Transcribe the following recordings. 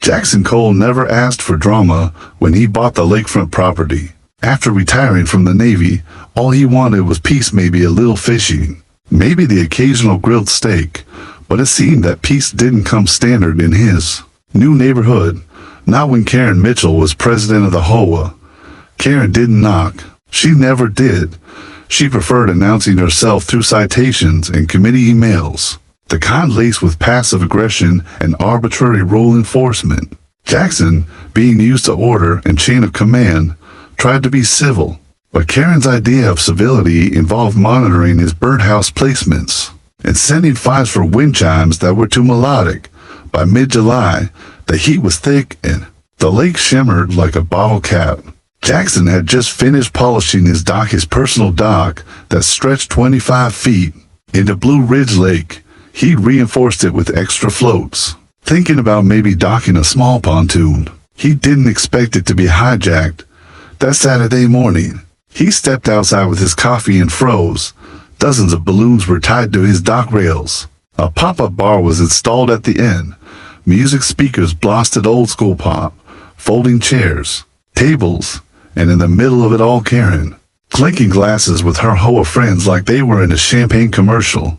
Jackson Cole never asked for drama when he bought the lakefront property. After retiring from the Navy, all he wanted was peace, maybe a little fishing, maybe the occasional grilled steak, but it seemed that peace didn't come standard in his new neighborhood. Not when Karen Mitchell was president of the HOA. Karen didn't knock. She never did. She preferred announcing herself through citations and committee emails, the kind laced with passive aggression and arbitrary rule enforcement. Jackson, being used to order and chain of command, tried to be civil, but Karen's idea of civility involved monitoring his birdhouse placements and sending fines for wind chimes that were too melodic. By mid-July, the heat was thick and the lake shimmered like a bottle cap. Jackson had just finished polishing his dock, his personal dock that stretched 25 feet into Blue Ridge Lake. He'd reinforced it with extra floats, thinking about maybe docking a small pontoon. He didn't expect it to be hijacked. That Saturday morning, he stepped outside with his coffee and froze. Dozens of balloons were tied to his dock rails. A pop-up bar was installed at the end. Music speakers blasted old school pop, folding chairs, tables, and in the middle of it all Karen, clinking glasses with her HOA friends like they were in a champagne commercial.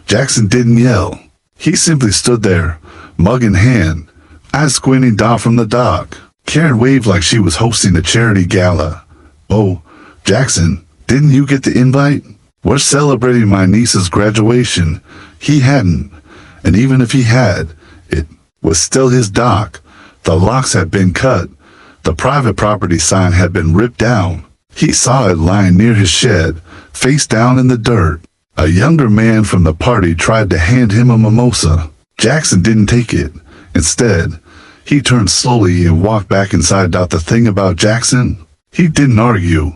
Jackson didn't yell. He simply stood there, mug in hand, eyes squinting down from the dock. Karen waved like she was hosting a charity gala. "Oh, Jackson, didn't you get the invite? We're celebrating my niece's graduation." He hadn't, and even if he had, it was still his dock. The locks had been cut. The private property sign had been ripped down. He saw it lying near his shed, face down in the dirt. A younger man from the party tried to hand him a mimosa. Jackson didn't take it. Instead, he turned slowly and walked back inside. The thing about Jackson, he didn't argue.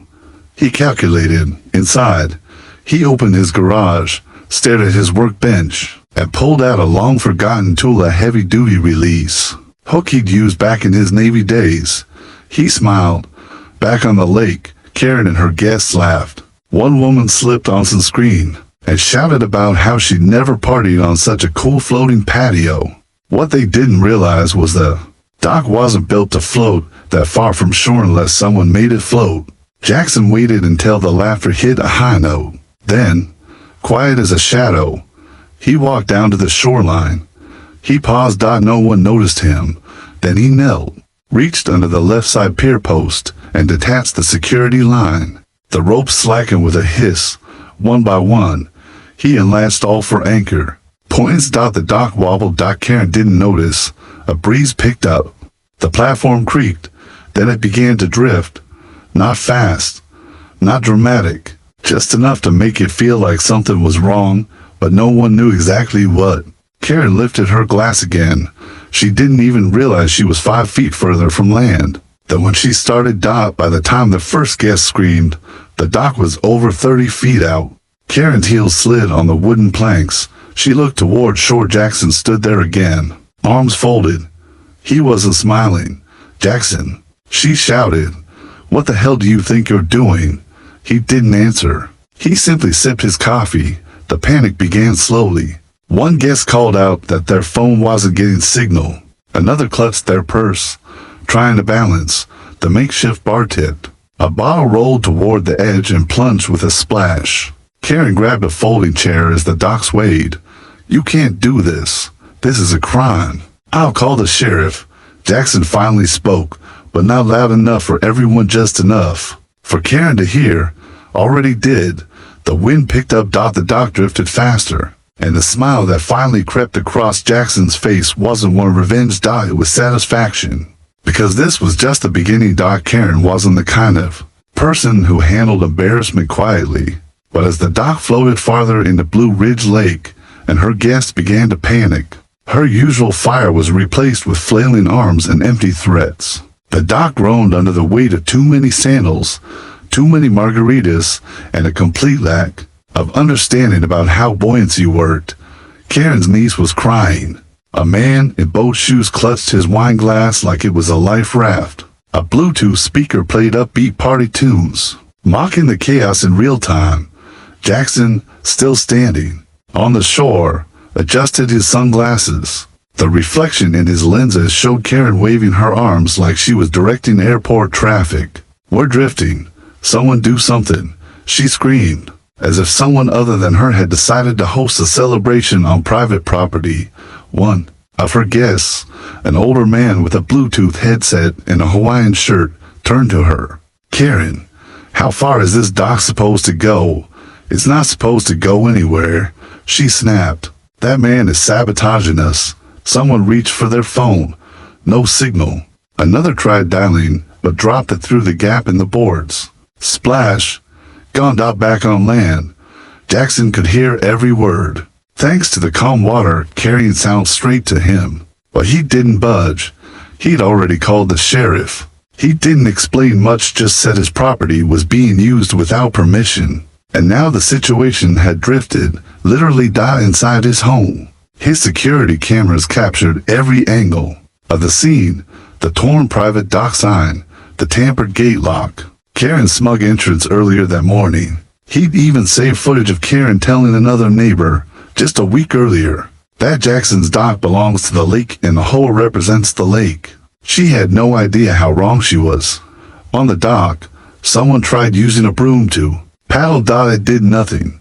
He calculated. Inside, he opened his garage, stared at his workbench, and pulled out a long-forgotten tool, a heavy-duty release hook he'd used back in his Navy days. He smiled. Back on the lake, Karen and her guests laughed. One woman slipped on some screen and shouted about how she'd never partied on such a cool floating patio. What they didn't realize was the dock wasn't built to float that far from shore unless someone made it float. Jackson waited until the laughter hit a high note. Then, quiet as a shadow, he walked down to the shoreline. He paused. No one noticed him. Then he knelt, reached under the left side pier post, and detached the security line. The ropes slackened with a hiss. One by one, he unlatched all for anchor. Points. The dock wobbled. Karen didn't notice. A breeze picked up. The platform creaked. Then it began to drift. Not fast, not dramatic, just enough to make it feel like something was wrong, but no one knew exactly what. Karen lifted her glass again. She didn't even realize she was 5 feet further from land. Then when she started, by the time the first guest screamed, the dock was over 30 feet out. Karen's heels slid on the wooden planks. She looked toward shore. Jackson stood there again, arms folded. He wasn't smiling. "Jackson," she shouted, "what the hell do you think you're doing?" He didn't answer. He simply sipped his coffee. The panic began slowly. One guest called out that their phone wasn't getting signal. Another clutched their purse, trying to balance. The makeshift bar tipped. A bottle rolled toward the edge and plunged with a splash. Karen grabbed a folding chair as the dock swayed. "You can't do this. This is a crime. I'll call the sheriff." Jackson finally spoke, but not loud enough for everyone, just enough for Karen to hear. Already did. The wind picked up. The dock drifted faster, and the smile that finally crept across Jackson's face wasn't one of revenge. It was satisfaction. Because this was just the beginning. Karen wasn't the kind of person who handled embarrassment quietly. But as the dock floated farther into Blue Ridge Lake, and her guests began to panic, her usual fire was replaced with flailing arms and empty threats. The dock groaned under the weight of too many sandals, too many margaritas, and a complete lack of understanding about how buoyancy worked. Karen's niece was crying. A man in boat shoes clutched his wine glass like it was a life raft. A Bluetooth speaker played upbeat party tunes, mocking the chaos in real time. Jackson, still standing on the shore, adjusted his sunglasses. The reflection in his lenses showed Karen waving her arms like she was directing airport traffic. "We're drifting. Someone do something," she screamed, as if someone other than her had decided to host a celebration on private property. One of her guests, an older man with a Bluetooth headset and a Hawaiian shirt, turned to her. "Karen, how far is this dock supposed to go?" "It's not supposed to go anywhere," she snapped. "That man is sabotaging us." Someone reached for their phone. No signal. Another tried dialing, but dropped it through the gap in the boards. Splash! Gone out back on land. Jackson could hear every word. Thanks to the calm water carrying sound straight to him. But he didn't budge. He'd already called the sheriff. He didn't explain much, just said his property was being used without permission. And now the situation had drifted, literally died inside his home. His security cameras captured every angle of the scene, the torn private dock sign, the tampered gate lock, Karen's smug entrance earlier that morning. He'd even saved footage of Karen telling another neighbor, just a week earlier, that Jackson's dock belongs to the lake and the HOA represents the lake. She had no idea how wrong she was. On the dock, someone tried using a broom to paddle. It did nothing.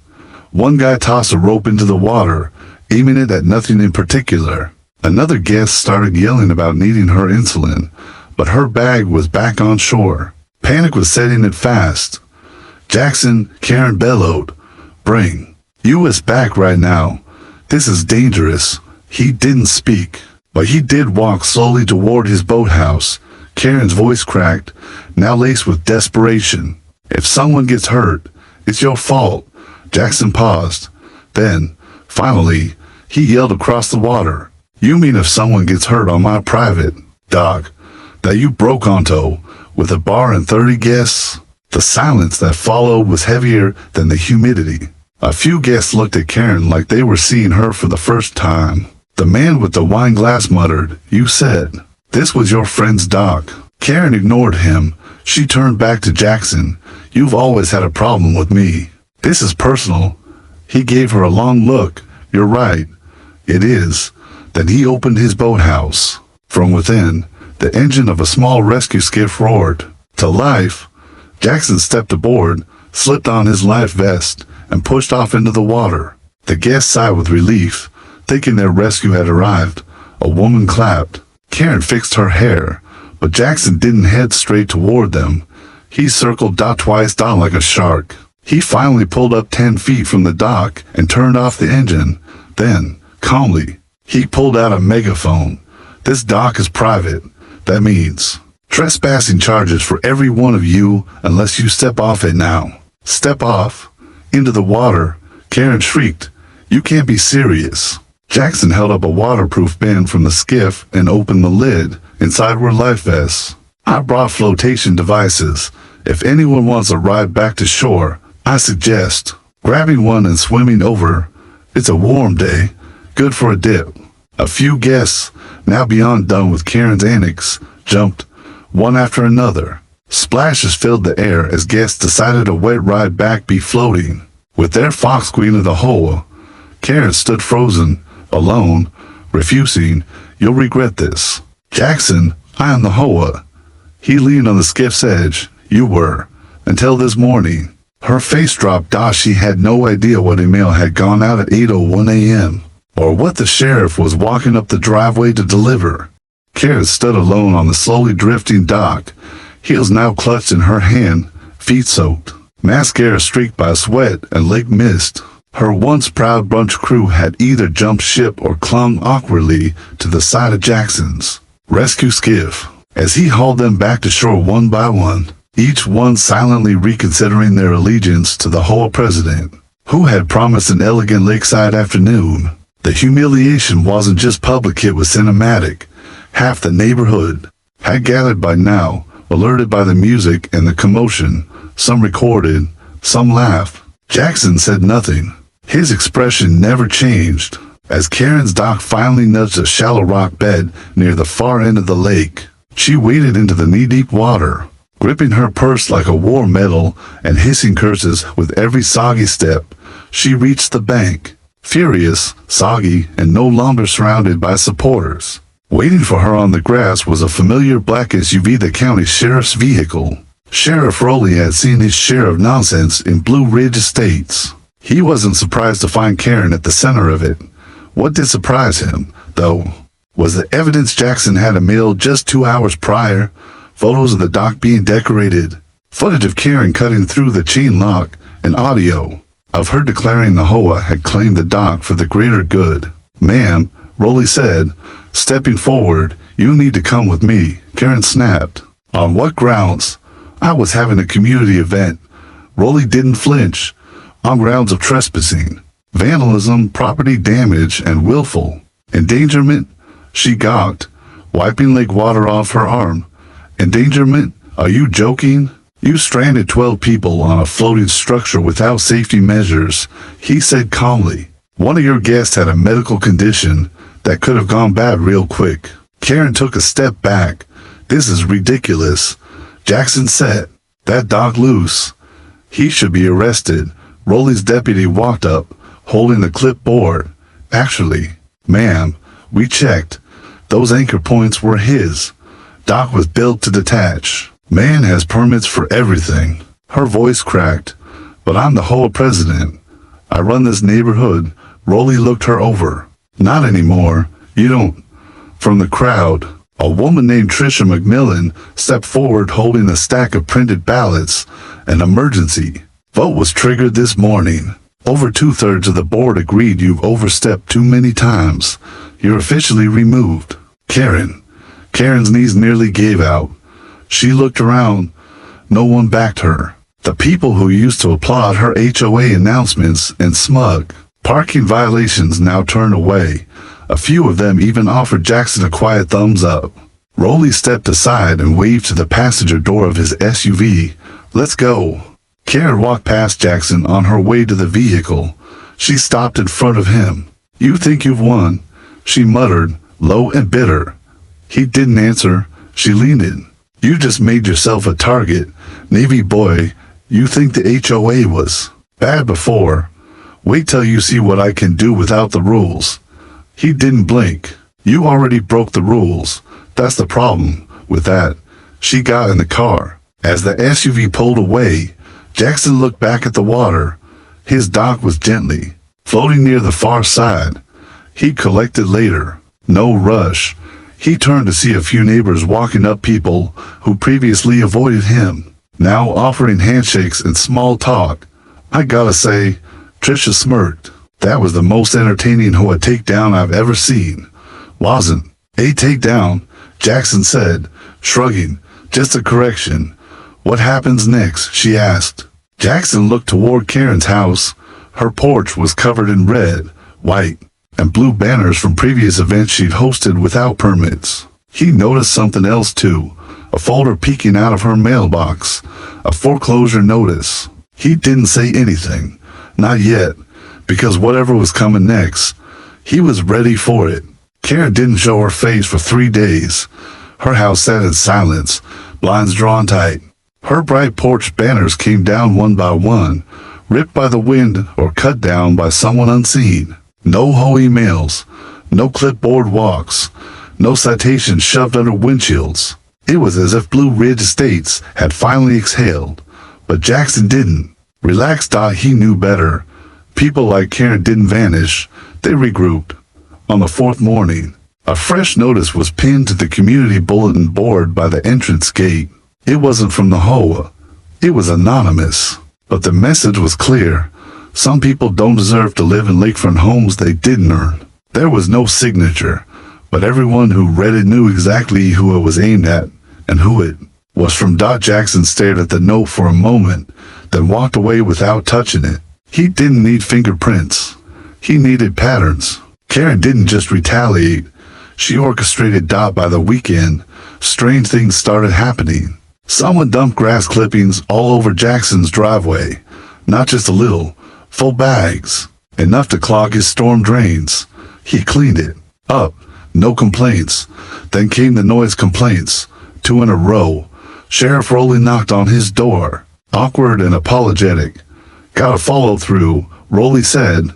One guy tossed a rope into the water, aiming it at nothing in particular. Another guest started yelling about needing her insulin, but her bag was back on shore. Panic was setting it fast. "Jackson," Karen bellowed, "bring us back right now. This is dangerous." He didn't speak, but he did walk slowly toward his boathouse. Karen's voice cracked, now laced with desperation. "If someone gets hurt, it's your fault." Jackson paused. Then, finally, he yelled across the water, "You mean if someone gets hurt on my private dock that you broke onto with a bar and 30 guests?" The silence that followed was heavier than the humidity. A few guests looked at Karen like they were seeing her for the first time. The man with the wine glass muttered, "You said this was your friend's dock." Karen ignored him. She turned back to Jackson. "You've always had a problem with me. This is personal." He gave her a long look. "You're right. It is." Then he opened his boathouse. From within, the engine of a small rescue skiff roared to life. Jackson stepped aboard, slipped on his life vest, and pushed off into the water. The guests sighed with relief, thinking their rescue had arrived. A woman clapped. Karen fixed her hair, but Jackson didn't head straight toward them. He circled twice like a shark. He finally pulled up 10 feet from the dock and turned off the engine. Then, calmly, he pulled out a megaphone. "This dock is private. That means trespassing charges for every one of you unless you step off it now." "Step off? Into the water?" Karen shrieked. "You can't be serious." Jackson held up a waterproof bin from the skiff and opened the lid. Inside were life vests. "I brought flotation devices. If anyone wants a ride back to shore, I suggest grabbing one and swimming over. It's a warm day, good for a dip." A few guests, now beyond done with Karen's antics, jumped, one after another. Splashes filled the air as guests decided a wet ride back be floating. With their fox queen of the HOA, Karen stood frozen, alone, refusing. "You'll regret this." "Jackson, I am the HOA." He leaned on the skiff's edge. "You were, until this morning." Her face dropped. She had no idea what email had gone out at 8:01 a.m. or what the sheriff was walking up the driveway to deliver. Karen stood alone on the slowly drifting dock, heels now clutched in her hand, feet soaked, mascara streaked by sweat and lake mist. Her once proud brunch crew had either jumped ship or clung awkwardly to the side of Jackson's rescue skiff as he hauled them back to shore one by one, each one silently reconsidering their allegiance to the HOA president, who had promised an elegant lakeside afternoon. The humiliation wasn't just public, it was cinematic. Half the neighborhood had gathered by now, alerted by the music and the commotion. Some recorded, some laughed. Jackson said nothing. His expression never changed. As Karen's dock finally nudged a shallow rock bed near the far end of the lake, she waded into the knee-deep water, gripping her purse like a war medal and hissing curses with every soggy step. She reached the bank. Furious, soggy, and no longer surrounded by supporters. Waiting for her on the grass was a familiar black SUV, the county sheriff's vehicle. Sheriff Rowley had seen his share of nonsense in Blue Ridge Estates. He wasn't surprised to find Karen at the center of it. What did surprise him, though, was the evidence Jackson had mailed just 2 hours prior. Photos of the dock being decorated, footage of Karen cutting through the chain lock, and audio of her declaring the HOA had claimed the dock for the greater good. "Ma'am," Rowley said, stepping forward, "you need to come with me," Karen snapped. "On what grounds?" "I was having a community event." Rowley didn't flinch. "On grounds of trespassing, vandalism, property damage, and willful endangerment." She gawked, wiping lake water off her arm. "Endangerment? Are you joking? You stranded 12 people on a floating structure without safety measures," he said calmly. "One of your guests had a medical condition that could have gone bad real quick." Karen took a step back. "This is ridiculous," Jackson said. "That dog loose. He should be arrested." Rowley's deputy walked up, holding the clipboard. "Actually, ma'am, we checked. Those anchor points were his. Dock was built to detach. Man has permits for everything." Her voice cracked. "But I'm the HOA president. I run this neighborhood." Rowley looked her over. "Not anymore. You don't." From the crowd, a woman named Trisha McMillan stepped forward holding a stack of printed ballots. "An emergency vote was triggered this morning. Over 2/3 of the board agreed you've overstepped too many times. You're officially removed." Karen's knees nearly gave out. She looked around. No one backed her. The people who used to applaud her HOA announcements and smug parking violations now turned away. A few of them even offered Jackson a quiet thumbs up. Rowley stepped aside and waved to the passenger door of his SUV. "Let's go." Karen walked past Jackson on her way to the vehicle. She stopped in front of him. "You think you've won," she muttered, low and bitter. He didn't answer. She leaned in. "You just made yourself a target, Navy boy. You think the HOA was bad before. Wait till you see what I can do without the rules." He didn't blink. "You already broke the rules. That's the problem with that." She got in the car. As the SUV pulled away, Jackson looked back at the water. His dock was gently floating near the far side. He'd collect it later. No rush. He turned to see a few neighbors walking up, people who previously avoided him, now offering handshakes and small talk. "I gotta say," Trisha smirked, "that was the most entertaining HOA takedown I've ever seen." "Wasn't a takedown," Jackson said, shrugging. "Just a correction." "What happens next?" she asked. Jackson looked toward Karen's house. Her porch was covered in red, white, and blue banners from previous events she'd hosted without permits. He noticed something else too, a folder peeking out of her mailbox, a foreclosure notice. He didn't say anything, not yet, because whatever was coming next, he was ready for it. Karen didn't show her face for 3 days. Her house sat in silence, blinds drawn tight. Her bright porch banners came down one by one, ripped by the wind or cut down by someone unseen. No HOA emails, no clipboard walks, no citations shoved under windshields. It was as if Blue Ridge Estates had finally exhaled, but Jackson didn't. Relaxed, he knew better. People like Karen didn't vanish, they regrouped. On the 4th morning, a fresh notice was pinned to the community bulletin board by the entrance gate. It wasn't from the HOA. It was anonymous, but the message was clear. Some people don't deserve to live in lakefront homes they didn't earn. There was no signature, but everyone who read it knew exactly who it was aimed at and who it was from. Jackson stared at the note for a moment, then walked away without touching it. He didn't need fingerprints. He needed patterns. Karen didn't just retaliate. She orchestrated. By the weekend, strange things started happening. Someone dumped grass clippings all over Jackson's driveway. Not just a little, full bags, enough to clog his storm drains. He cleaned it up, no complaints. Then came the noise complaints, 2 in a row. Sheriff Rowley knocked on his door, awkward and apologetic. "Gotta follow through," Rowley said.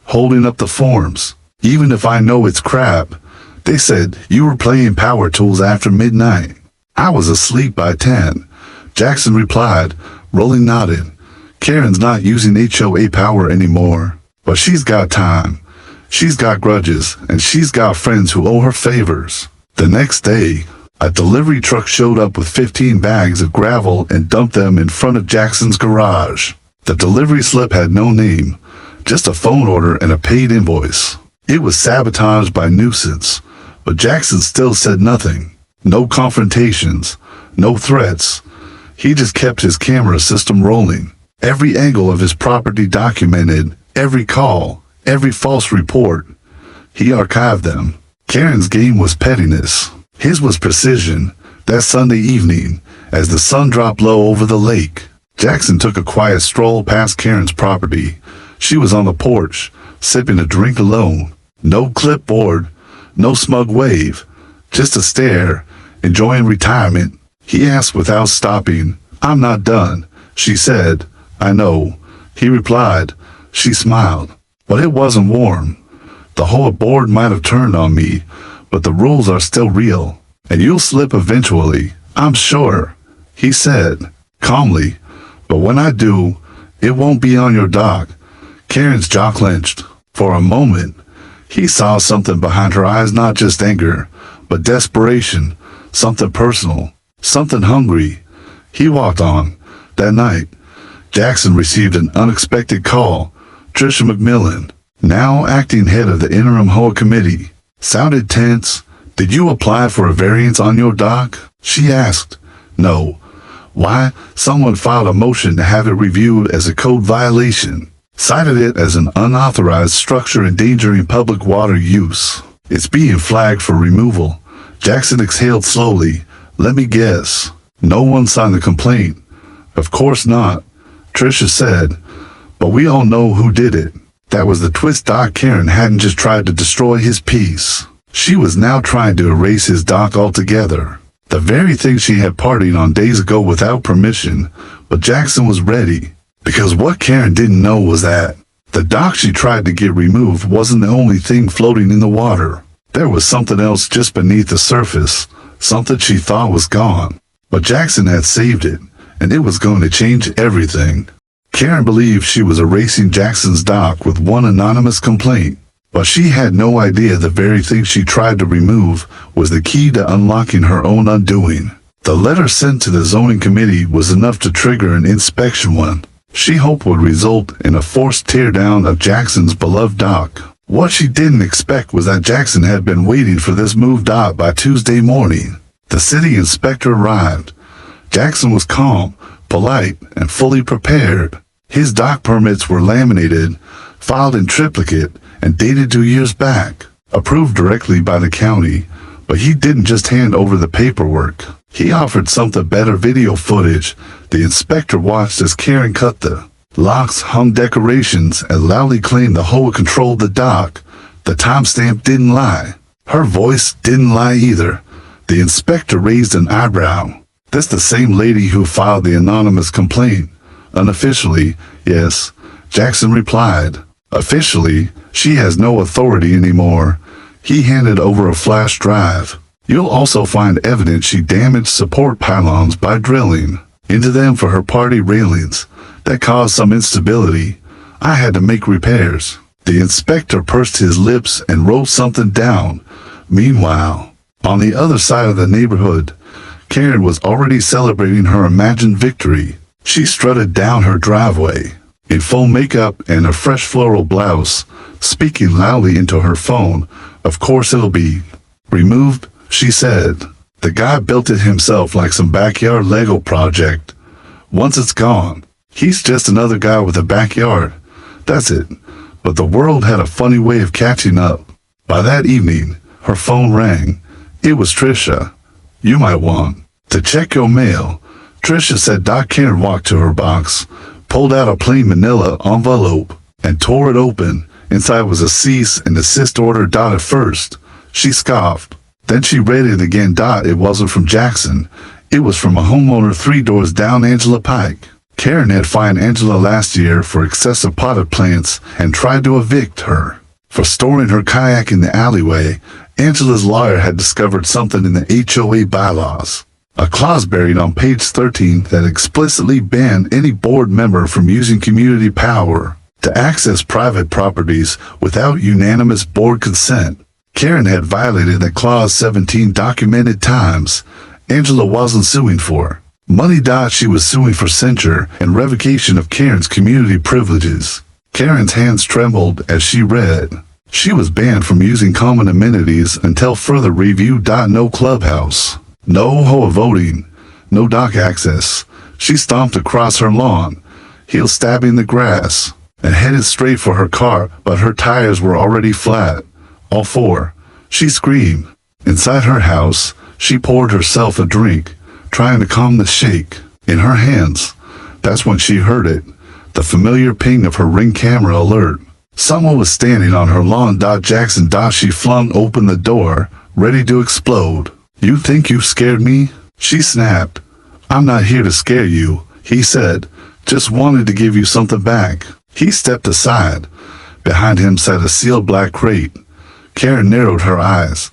holding up the forms. Even if I know it's crap. They said you were playing power tools after midnight. I was asleep by 10. Jackson replied, rolling nodded. Karen's not using HOA power anymore. But she's got time. She's got grudges, and she's got friends who owe her favors. The next day, a delivery truck showed up with 15 bags of gravel and dumped them in front of Jackson's garage. The delivery slip had no name, just a phone order and a paid invoice. It was sabotaged by nuisance, but Jackson still said nothing. No confrontations, no threats. He just kept his camera system rolling. Every angle of his property documented, every call, every false report. He archived them. Karen's game was pettiness. His was precision. That Sunday evening, as the sun dropped low over the lake, Jackson took a quiet stroll past Karen's property. She was on the porch, sipping a drink alone. No clipboard, no smug wave, just a stare, enjoying retirement. He asked without stopping, "I'm not done," she said. "I know," he replied. She smiled, but it wasn't warm. "The whole board might have turned on me, but the rules are still real, and you'll slip eventually, I'm sure," he said, calmly. "But when I do, it won't be on your dock." Karen's jaw clenched. For a moment, he saw something behind her eyes, not just anger, but desperation, something personal, something hungry. He walked on. That night, Jackson received an unexpected call. Trisha McMillan, now acting head of the interim HOA committee, sounded tense. "Did you apply for a variance on your dock?" she asked. "No." "Why?" "Someone filed a motion to have it reviewed as a code violation. Cited it as an unauthorized structure endangering public water use. It's being flagged for removal." Jackson exhaled slowly. "Let me guess. No one signed the complaint." "Of course not," Trisha said. "But we all know who did it." That was the twist. Karen hadn't just tried to destroy his peace. She was now trying to erase his dock altogether. The very thing she had partied on days ago without permission. But Jackson was ready. Because what Karen didn't know was that the dock she tried to get removed wasn't the only thing floating in the water. There was something else just beneath the surface, something she thought was gone. But Jackson had saved it, and it was going to change everything. Karen believed she was erasing Jackson's dock with one anonymous complaint, but she had no idea the very thing she tried to remove was the key to unlocking her own undoing. The letter sent to the zoning committee was enough to trigger an inspection one she hoped would result in a forced teardown of Jackson's beloved dock. What she didn't expect was that Jackson had been waiting for this move dock by Tuesday morning. The city inspector arrived. Jackson was calm, polite, and fully prepared. His dock permits were laminated, filed in triplicate, and dated 2 years back, approved directly by the county. But he didn't just hand over the paperwork. He offered something better: video footage. The inspector watched as Karen cut the locks, hung decorations, and loudly claimed the HOA controlled the dock. The timestamp didn't lie. Her voice didn't lie either. The inspector raised an eyebrow. "This the same lady who filed the anonymous complaint?" "Unofficially, yes," Jackson replied. "Officially, she has no authority anymore." He handed over a flash drive. "You'll also find evidence she damaged support pylons by drilling into them for her party railings. That caused some instability. I had to make repairs." The inspector pursed his lips and wrote something down. Meanwhile, on the other side of the neighborhood, Karen was already celebrating her imagined victory. She strutted down her driveway, in full makeup and a fresh floral blouse, speaking loudly into her phone. "Of course it'll be removed," she said. "The guy built it himself like some backyard Lego project. Once it's gone, he's just another guy with a backyard. That's it." But the world had a funny way of catching up. By that evening, her phone rang. It was Trisha. "You might want to check your mail," Trisha said. Karen walked to her box, pulled out a plain manila envelope, and tore it open. Inside was a cease and desist order. At first, she scoffed. Then she read it again. It wasn't from Jackson. It was from a homeowner 3 doors down Angela Pike. Karen had fined Angela last year for excessive potted plants and tried to evict her. For storing her kayak in the alleyway, Angela's lawyer had discovered something in the HOA bylaws. A clause buried on page 13 that explicitly banned any board member from using community power to access private properties without unanimous board consent. Karen had violated that clause 17 documented times. Angela wasn't suing for money. She was suing for censure and revocation of Karen's community privileges. Karen's hands trembled as she read. She was banned from using common amenities until further review. No clubhouse, no HOA voting, no dock access. She stomped across her lawn, heels stabbing the grass, and headed straight for her car, but her tires were already flat. All four. She screamed. Inside her house, she poured herself a drink, trying to calm the shake in her hands. That's when she heard it, the familiar ping of her Ring camera alert. Someone was standing on her lawn. Jackson. She flung open the door, ready to explode. You think you scared me? She snapped. I'm not here to scare you, he said. Just wanted to give you something back. He stepped aside. Behind him sat a sealed black crate. Karen narrowed her eyes.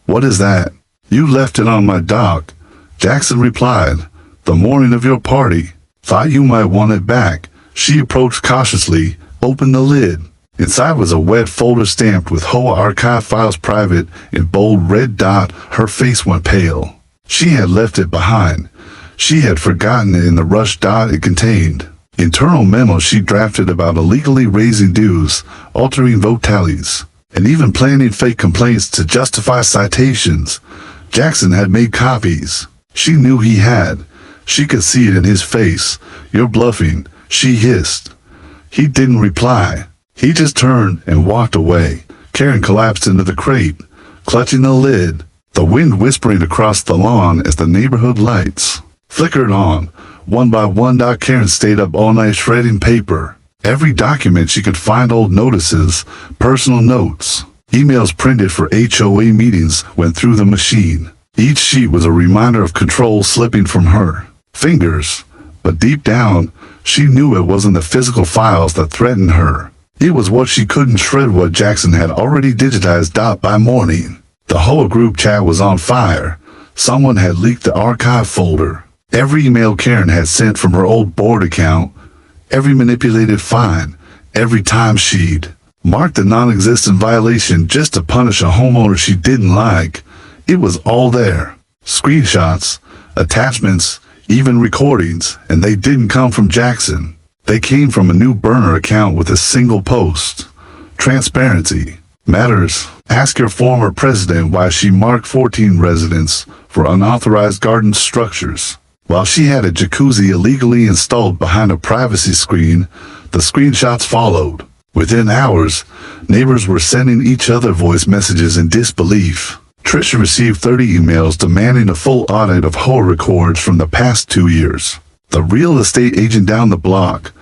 What is that? You left it on my dock, Jackson replied. The morning of your party. Thought you might want it back. She approached cautiously, opened the lid. Inside was a wet folder stamped with HOA archive files private in bold red. Her face went pale. She had left it behind. She had forgotten it in the rush. It contained internal memos she drafted about illegally raising dues, altering vote tallies, and even planning fake complaints to justify citations. Jackson had made copies. She knew he had. She could see it in his face. You're bluffing, she hissed. He didn't reply. He just turned and walked away. Karen collapsed into the crate, clutching the lid, the wind whispering across the lawn as the neighborhood lights flickered on, one by one. Karen stayed up all night shredding paper. Every document she could find, old notices, personal notes, emails printed for HOA meetings, went through the machine. Each sheet was a reminder of control slipping from her fingers, but deep down, she knew it wasn't the physical files that threatened her. It was what she couldn't shred, what Jackson had already digitized. By morning, the whole group chat was on fire. Someone had leaked the archive folder. Every email Karen had sent from her old board account, every manipulated fine, every timesheet, marked a non-existent violation just to punish a homeowner she didn't like. It was all there. Screenshots, attachments, even recordings, and they didn't come from Jackson. They came from a new burner account with a single post. Transparency matters. Ask your former president why she marked 14 residents for unauthorized garden structures, while she had a jacuzzi illegally installed behind a privacy screen. The screenshots followed. Within hours, neighbors were sending each other voice messages in disbelief. Tricia received 30 emails demanding a full audit of HOA records from the past 2 years. The real estate agent down the block,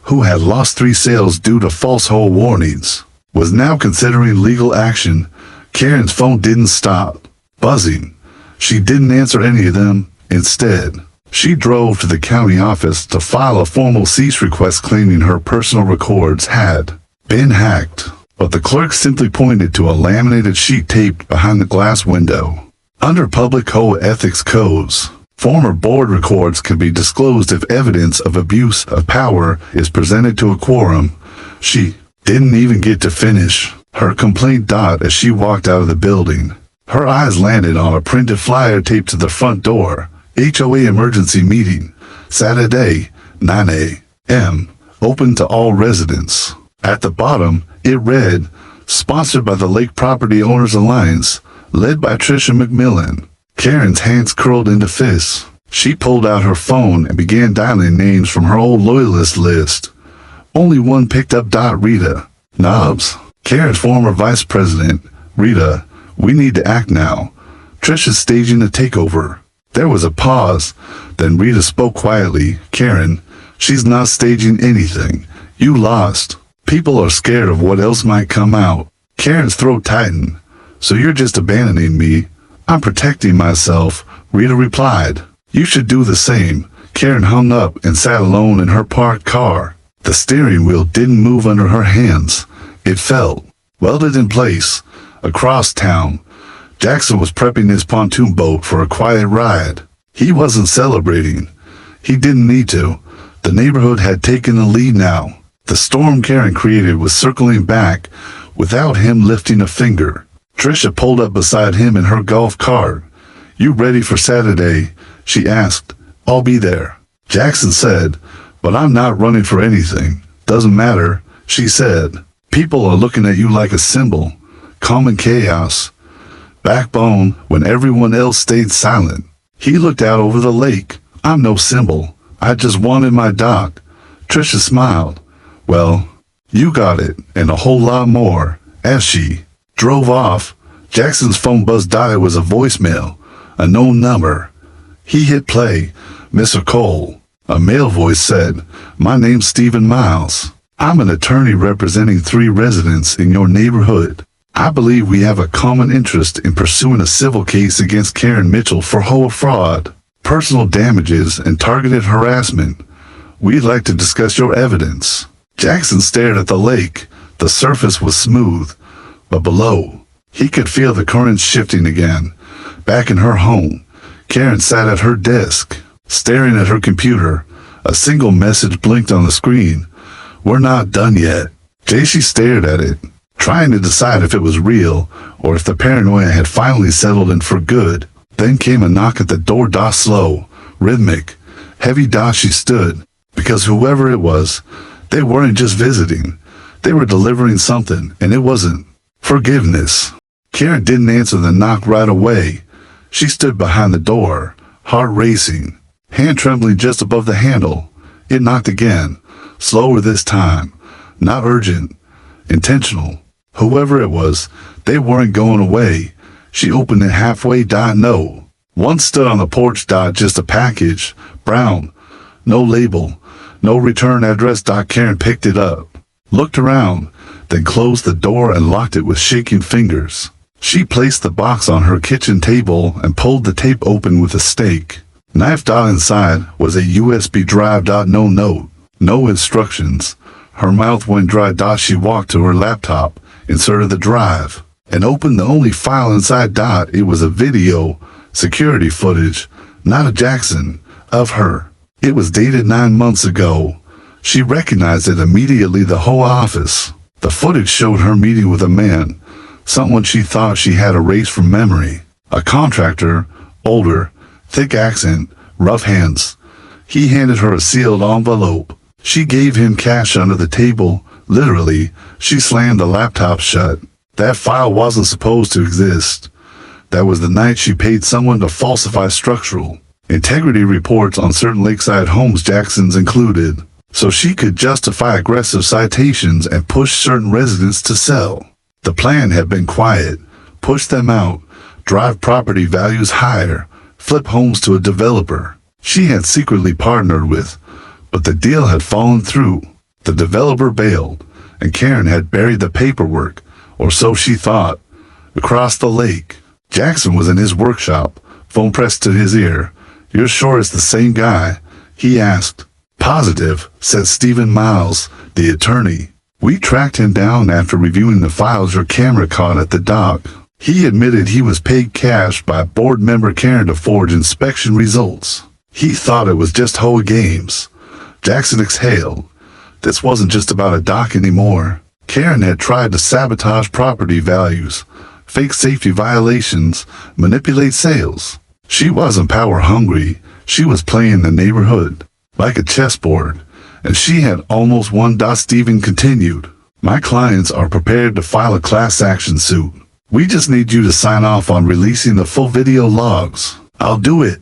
who had lost 3 sales due to false HOA warnings, was now considering legal action. Karen's phone didn't stop buzzing. She didn't answer any of them. Instead, she drove to the county office to file a formal cease request claiming her personal records had been hacked. But the clerk simply pointed to a laminated sheet taped behind the glass window. Under public HOA ethics codes, former board records can be disclosed if evidence of abuse of power is presented to a quorum. She didn't even get to finish her complaint. As she walked out of the building, her eyes landed on a printed flyer taped to the front door. HOA emergency meeting, Saturday, 9 a.m., open to all residents. At the bottom, it read, sponsored by the Lake Property Owners Alliance, led by Tricia McMillan. Karen's hands curled into fists. She pulled out her phone and began dialing names from her old loyalist list. Only one picked up. Rita Knobs, Karen's former vice president. Rita, we need to act now. Tricia's staging a takeover. There was a pause. Then Rita spoke quietly. Karen, she's not staging anything. You lost. People are scared of what else might come out. Karen's throat tightened. So you're just abandoning me? I'm protecting myself, Rita replied. You should do the same. Karen hung up and sat alone in her parked car. The steering wheel didn't move under her hands. It felt welded in place. Across town, Jackson was prepping his pontoon boat for a quiet ride. He wasn't celebrating. He didn't need to. The neighborhood had taken the lead now. The storm Karen created was circling back without him lifting a finger. Trisha pulled up beside him in her golf cart. "You ready for Saturday?" she asked. "I'll be there," Jackson said, "but I'm not running for anything." "Doesn't matter," she said. "People are looking at you like a symbol. Calm in chaos. Backbone when everyone else stayed silent." He looked out over the lake. "I'm no symbol. I just wanted my dock." Trisha smiled. "Well, you got it, and a whole lot more." As she drove off, Jackson's phone buzzed. It was a voicemail, a known number. He hit play. "Mr. Cole," a male voice said, "my name's Stephen Miles. I'm an attorney representing 3 residents in your neighborhood. I believe we have a common interest in pursuing a civil case against Karen Mitchell for HOA fraud, personal damages, and targeted harassment. We'd like to discuss your evidence." Jackson stared at the lake. The surface was smooth, but below, he could feel the currents shifting again. Back in her home, Karen sat at her desk, staring at her computer. A single message blinked on the screen. "We're not done yet." JC stared at it, trying to decide if it was real or if the paranoia had finally settled in for good. Then came a knock at the door. Slow, rhythmic, heavy. She stood, because whoever it was, they weren't just visiting. They were delivering something, and it wasn't forgiveness. Karen didn't answer the knock right away. She stood behind the door, heart racing, hand trembling just above the handle. It knocked again, slower this time, not urgent, intentional. Whoever it was, they weren't going away. She opened it halfway. No. One stood on the porch. Just a package, brown, no label, no return address. Karen picked it up, looked around, then closed the door and locked it with shaking fingers. She placed the box on her kitchen table and pulled the tape open with a stake. Knife. Inside was a USB drive. No note, no instructions. Her mouth went dry. She walked to her laptop, inserted the drive, and opened the only file inside. It was a video, security footage, not of Jackson, of her. It was dated 9 months ago. She recognized it immediately. The HOA office. The footage showed her meeting with a man, someone she thought she had erased from memory. A contractor, older, thick accent, rough hands. He handed her a sealed envelope. She gave him cash under the table. Literally, she slammed the laptop shut. That file wasn't supposed to exist. That was the night she paid someone to falsify structural integrity reports on certain lakeside homes, Jackson's included, so she could justify aggressive citations and push certain residents to sell. The plan had been quiet: push them out, drive property values higher, flip homes to a developer she had secretly partnered with. But the deal had fallen through. The developer bailed, and Karen had buried the paperwork, or so she thought. Across the lake, Jackson was in his workshop, phone pressed to his ear. "You're sure it's the same guy?" he asked. "Positive," said Stephen Miles, the attorney. "We tracked him down after reviewing the files your camera caught at the dock. He admitted he was paid cash by board member Karen to forge inspection results. He thought it was just HOA games." Jackson exhaled. This wasn't just about a dock anymore. Karen had tried to sabotage property values, fake safety violations, manipulate sales. She wasn't power hungry. She was playing the neighborhood like a chessboard, and she had almost won. Stephen continued, "My clients are prepared to file a class action suit. We just need you to sign off on releasing the full video logs." "I'll do it,"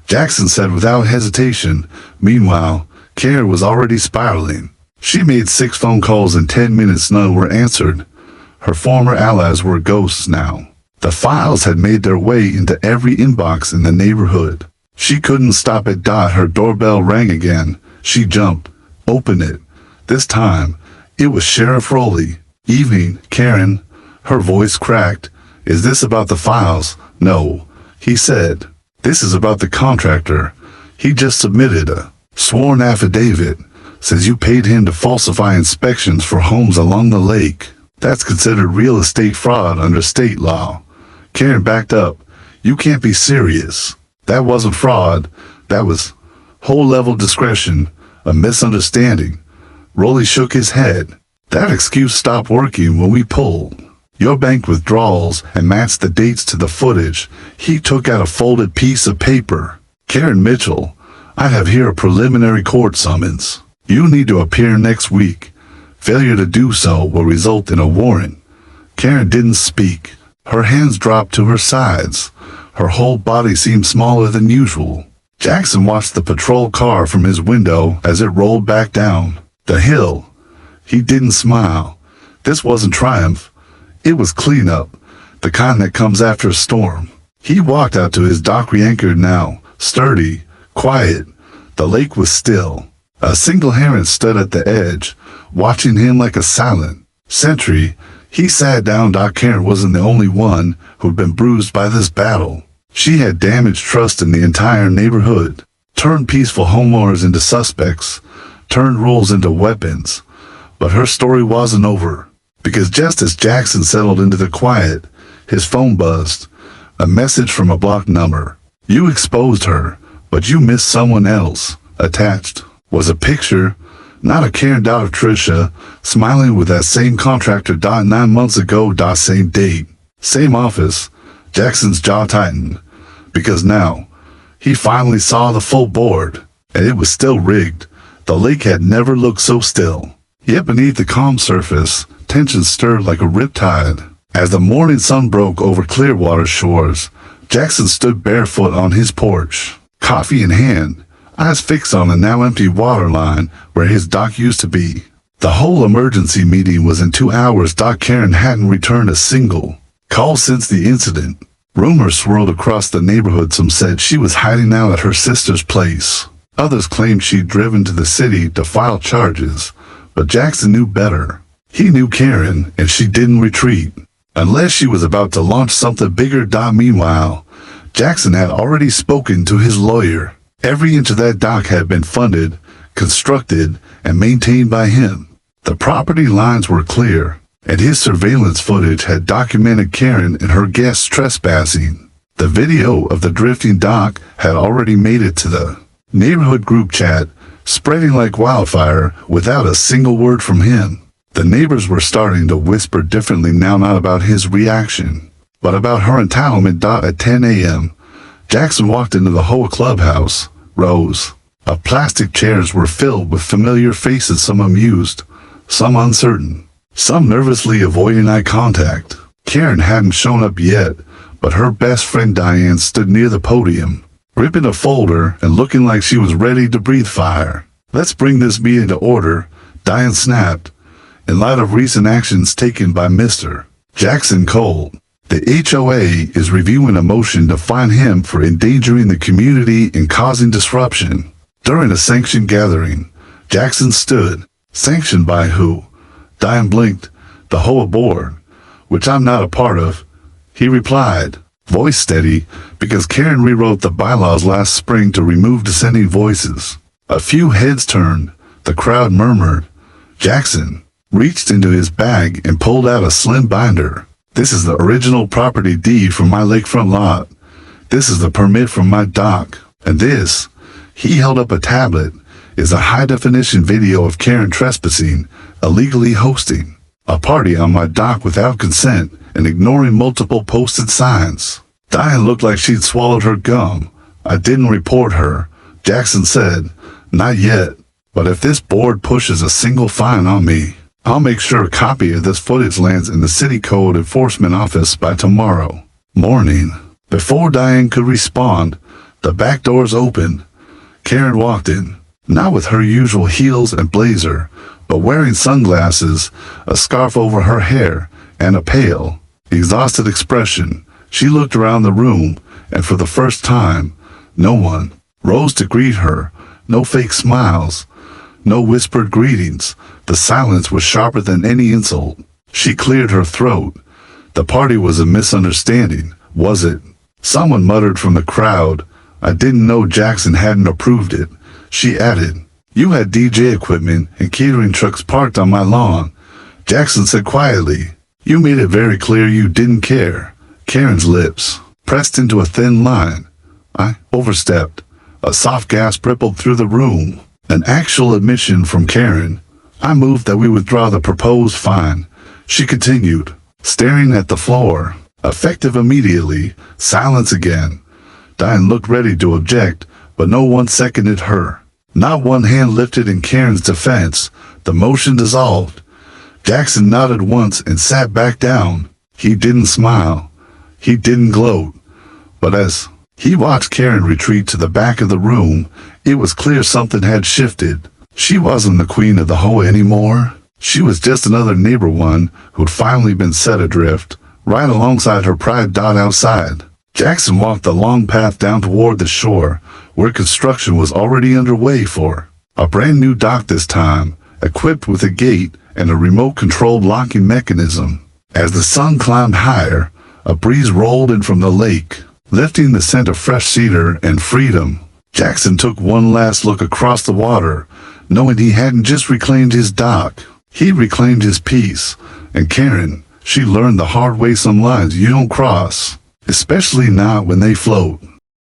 Jackson said without hesitation. Meanwhile, Karen was already spiraling. She made 6 phone calls in 10 minutes. None were answered. Her former allies were ghosts now. The files had made their way into every inbox in the neighborhood. She couldn't stop it. Her doorbell rang again. She jumped, opened it. This time, it was Sheriff Rowley. "Evening, Karen." Her voice cracked. "Is this about the files?" "No," he said. "This is about the contractor. He just submitted a sworn affidavit. Says you paid him to falsify inspections for homes along the lake. That's considered real estate fraud under state law. Karen backed up. You can't be serious. That wasn't fraud. That was whole-level discretion, a misunderstanding. Rolly shook his head. That excuse stopped working when we pulled your bank withdrawals and matched the dates to the footage. He took out a folded piece of paper. Karen Mitchell, I have here a preliminary court summons. You need to appear next week. Failure to do so will result in a warrant. Karen didn't speak. Her hands dropped to her sides. Her whole body seemed smaller than usual. Jackson watched the patrol car from his window as it rolled back down the hill. He didn't smile. This wasn't triumph. It was cleanup, the kind that comes after a storm. He walked out to his dock, re-anchored now, sturdy, quiet. The lake was still. A single heron stood at the edge, watching him like a silent sentry. He sat down. Karen wasn't the only one who'd been bruised by this battle. She had damaged trust in the entire neighborhood, turned peaceful homeowners into suspects, turned rules into weapons. But her story wasn't over, because just as Jackson settled into the quiet, his phone buzzed. A message from a blocked number. You exposed her, but you missed someone else. Attached was a picture, not a Karen. Of Tricia, smiling with that same contractor. 9 months ago. Same date, same office. Jackson's jaw tightened, because now he finally saw the full board, and it was still rigged. The lake had never looked so still. Yet beneath the calm surface, tension stirred like a riptide. As the morning sun broke over Clearwater shores, Jackson stood barefoot on his porch, coffee in hand, eyes fixed on the now empty water line where his dock used to be. The whole emergency meeting was in 2 hours. Karen hadn't returned a single call since the incident. Rumors swirled across the neighborhood. Some said she was hiding out at her sister's place. Others claimed she'd driven to the city to file charges. But Jackson knew better. He knew Karen, and she didn't retreat, unless she was about to launch something bigger. Meanwhile, Jackson had already spoken to his lawyer. Every inch of that dock had been funded, constructed, and maintained by him. The property lines were clear, and his surveillance footage had documented Karen and her guests trespassing. The video of the drifting dock had already made it to the neighborhood group chat, spreading like wildfire without a single word from him. The neighbors were starting to whisper differently now, not about his reaction, but about her entitlement. At 10 a.m., Jackson walked into the HOA clubhouse. Rows of plastic chairs were filled with familiar faces, some amused, some uncertain, some nervously avoiding eye contact. Karen hadn't shown up yet, but her best friend Diane stood near the podium, ripping a folder and looking like she was ready to breathe fire. Let's bring this meeting to order, Diane snapped, in light of recent actions taken by Mr. Jackson Cole. The HOA is reviewing a motion to fine him for endangering the community and causing disruption. During a sanctioned gathering, Jackson stood. Sanctioned by who? Diane blinked. The HOA board, which I'm not a part of, he replied, voice steady, because Karen rewrote the bylaws last spring to remove dissenting voices. A few heads turned. The crowd murmured. Jackson reached into his bag and pulled out a slim binder. This is the original property deed from my lakefront lot. This is the permit from my dock. And this, he held up a tablet, is a high-definition video of Karen trespassing, illegally hosting a party on my dock without consent and ignoring multiple posted signs. Diane looked like she'd swallowed her gum. I didn't report her, Jackson said. Not yet, but if this board pushes a single fine on me, I'll make sure a copy of this footage lands in the City Code Enforcement Office by tomorrow morning. Before Diane could respond, the back doors opened. Karen walked in, not with her usual heels and blazer, but wearing sunglasses, a scarf over her hair, and a pale, exhausted expression. She looked around the room, and for the first time, no one rose to greet her. No fake smiles, no whispered greetings. The silence was sharper than any insult. She cleared her throat. The party was a misunderstanding, was it? Someone muttered from the crowd, I didn't know Jackson hadn't approved it. She added, "You had DJ equipment and catering trucks parked on my lawn." Jackson said quietly, "You made it very clear you didn't care." Karen's lips pressed into a thin line. I overstepped. A soft gasp rippled through the room. An actual admission from Karen. I moved that we withdraw the proposed fine. She continued, staring at the floor. Effective immediately. Silence again. Diane looked ready to object, but no one seconded her. Not one hand lifted in Karen's defense. The motion dissolved. Jackson nodded once and sat back down. He didn't smile. He didn't gloat. But as he watched Karen retreat to the back of the room, it was clear something had shifted. She wasn't the queen of the HOA anymore. She was just another neighbor one who'd finally been set adrift, right alongside her pride dot outside. Jackson walked the long path down toward the shore, where construction was already underway for a brand new dock this time, equipped with a gate and a remote-controlled locking mechanism. As the sun climbed higher, a breeze rolled in from the lake, lifting the scent of fresh cedar and freedom. Jackson took one last look across the water, knowing he hadn't just reclaimed his dock, he reclaimed his peace. And Karen, she learned the hard way some lines you don't cross, especially not when they float.